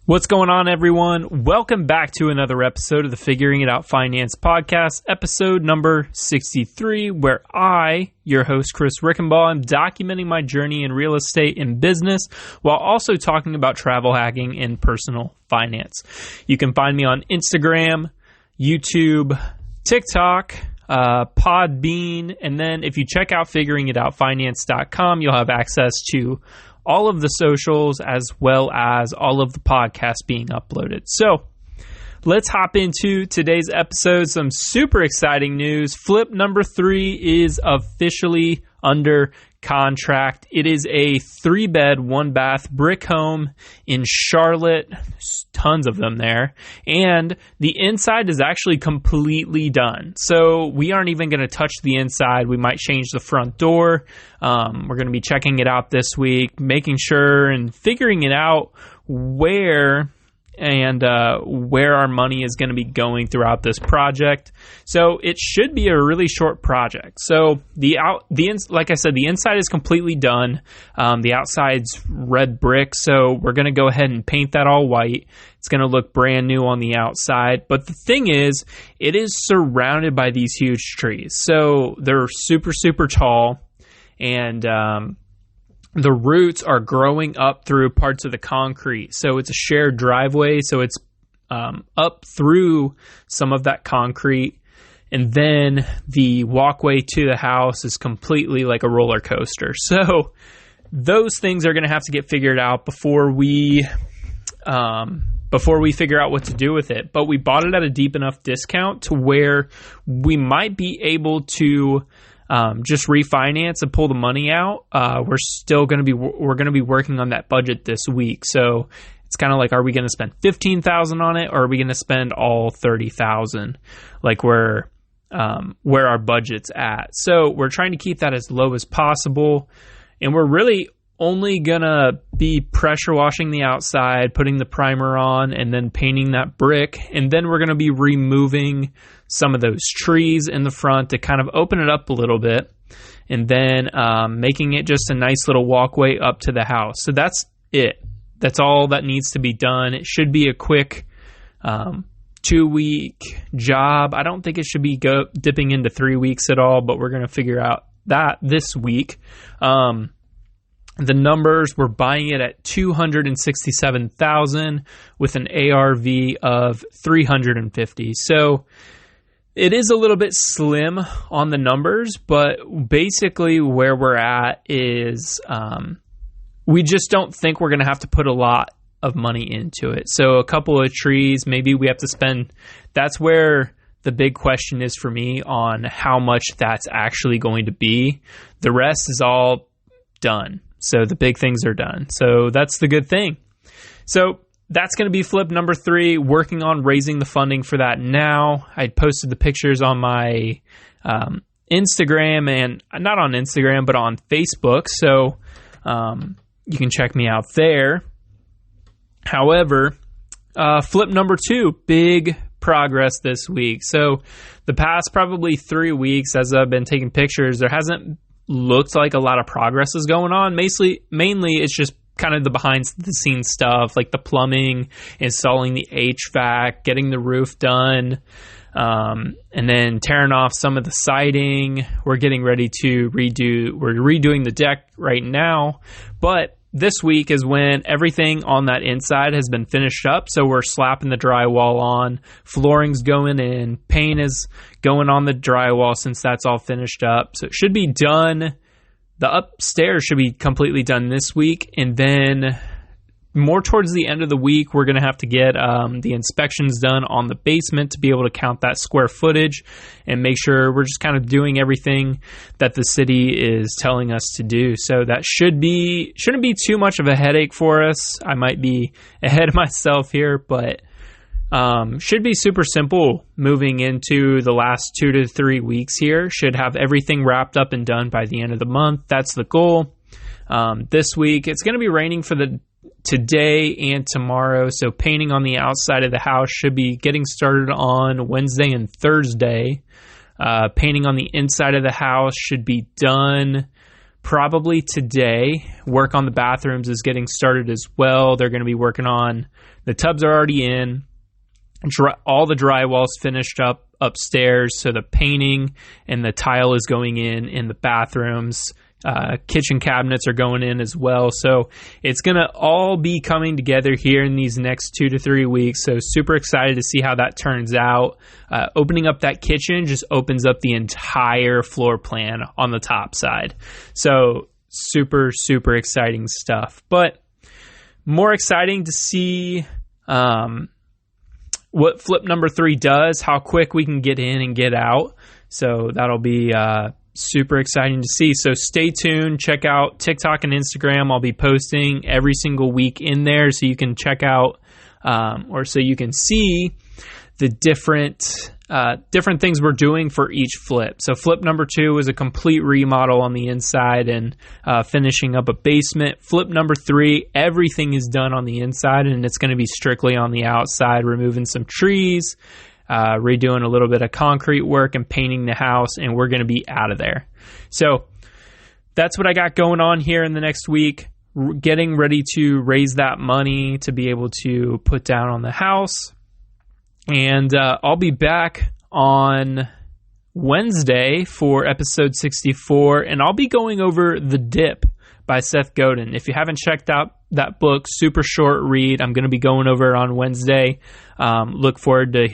What's going on, everyone? Welcome back to another episode of the Figuring It Out Finance Podcast, episode number 63, where I, your host, Chris Rickenbaugh, am documenting my journey in real estate and business while also talking about travel hacking and personal finance. You can find me on Instagram, YouTube, TikTok, Podbean, and then if you check out figuringitoutfinance.com, you'll have access to all of the socials as well as all of the podcasts being uploaded. So let's hop into today's episode. Some super exciting news. Flip number 3 is officially under contract. It is a 3-bed, 1-bath brick home in Charlotte. There's tons of them there. And the inside is actually completely done. So we aren't even going to touch the inside. We might change the front door. We're going to be checking it out this week, making sure and figuring it out where our money is going to be going throughout this project. So it should be a really short project. So like I said, the inside is completely done. The outside's red brick. So we're going to go ahead and paint that all white. It's going to look brand new on the outside. But the thing is, it is surrounded by these huge trees. So they're super, super tall. And, the roots are growing up through parts of the concrete. So it's a shared driveway. So it's up through some of that concrete. And then the walkway to the house is completely like a roller coaster. So those things are going to have to get figured out before we figure out what to do with it. But we bought it at a deep enough discount to where we might be able to just refinance and pull the money out. We're going to be working on that budget this week. So it's kind of like, are we going to spend $15,000 on it, or are we going to spend all $30,000? Like where our budget's at. So we're trying to keep that as low as possible. And we're really only going to be pressure washing the outside, putting the primer on, and then painting that brick. And then we're going to be removing some of those trees in the front to kind of open it up a little bit, and then making it just a nice little walkway up to the house. So that's it. That's all that needs to be done. It should be a quick 2-week job. I don't think it should be dipping into 3 weeks at all, but we're going to figure out that this week. The numbers, we're buying it at $267,000 with an ARV of $350,000. So it is a little bit slim on the numbers, but basically where we're at is we just don't think we're going to have to put a lot of money into it. So a couple of trees, maybe we have to spend. That's where the big question is for me on how much that's actually going to be. The rest is all done. So the big things are done. So that's the good thing. So that's going to be flip number 3, working on raising the funding for that now. I posted the pictures on my Instagram, and not on Instagram, but on Facebook. So you can check me out there. However, flip number 2, big progress this week. So the past probably 3 weeks as I've been taking pictures, there hasn't looked like a lot of progress is going on. Mainly it's just kind of the behind the scenes stuff, like the plumbing, installing the HVAC, getting the roof done, and then tearing off some of the siding. We're getting ready to we're redoing the deck right now, but this week is when everything on that inside has been finished up. So we're slapping the drywall on, flooring's going in, paint is going on the drywall since that's all finished up. So it should be done. The upstairs should be completely done this week. And then more towards the end of the week, we're going to have to get the inspections done on the basement to be able to count that square footage and make sure we're just kind of doing everything that the city is telling us to do. So that shouldn't be too much of a headache for us. I might be ahead of myself here, but should be super simple moving into the last 2 to 3 weeks here. Should have everything wrapped up and done by the end of the month. That's the goal. This week, it's going to be raining for today and tomorrow, so painting on the outside of the house should be getting started on Wednesday and Thursday. Painting on the inside of the house should be done probably today. Work on the bathrooms is getting started as well. They're going to be working on, the tubs are already in. All the drywall's finished up upstairs, so the painting and the tile is going in the bathrooms. Kitchen cabinets are going in as well. So it's going to all be coming together here in these next 2 to 3 weeks. So super excited to see how that turns out. Opening up that kitchen just opens up the entire floor plan on the top side. So super, super exciting stuff. But more exciting to see what flip number 3 does, how quick we can get in and get out. So that'll be super exciting to see. So stay tuned. Check out TikTok and Instagram. I'll be posting every single week in there, so you can check out or so you can see the different things we're doing for each flip. So flip number 2 is a complete remodel on the inside and finishing up a basement. Flip number 3, everything is done on the inside, and it's going to be strictly on the outside, removing some trees, redoing a little bit of concrete work and painting the house, and we're going to be out of there. So that's what I got going on here in the next week, getting ready to raise that money to be able to put down on the house. And I'll be back on Wednesday for episode 64, and I'll be going over The Dip by Seth Godin. If you haven't checked out that book, super short read. I'm going to be going over it on Wednesday. Look forward to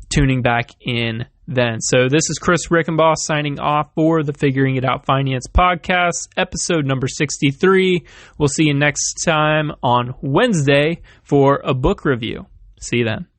tuning back in then. So this is Chris Rickenboss signing off for the Figuring It Out Finance podcast, episode number 63. We'll see you next time on Wednesday for a book review. See you then.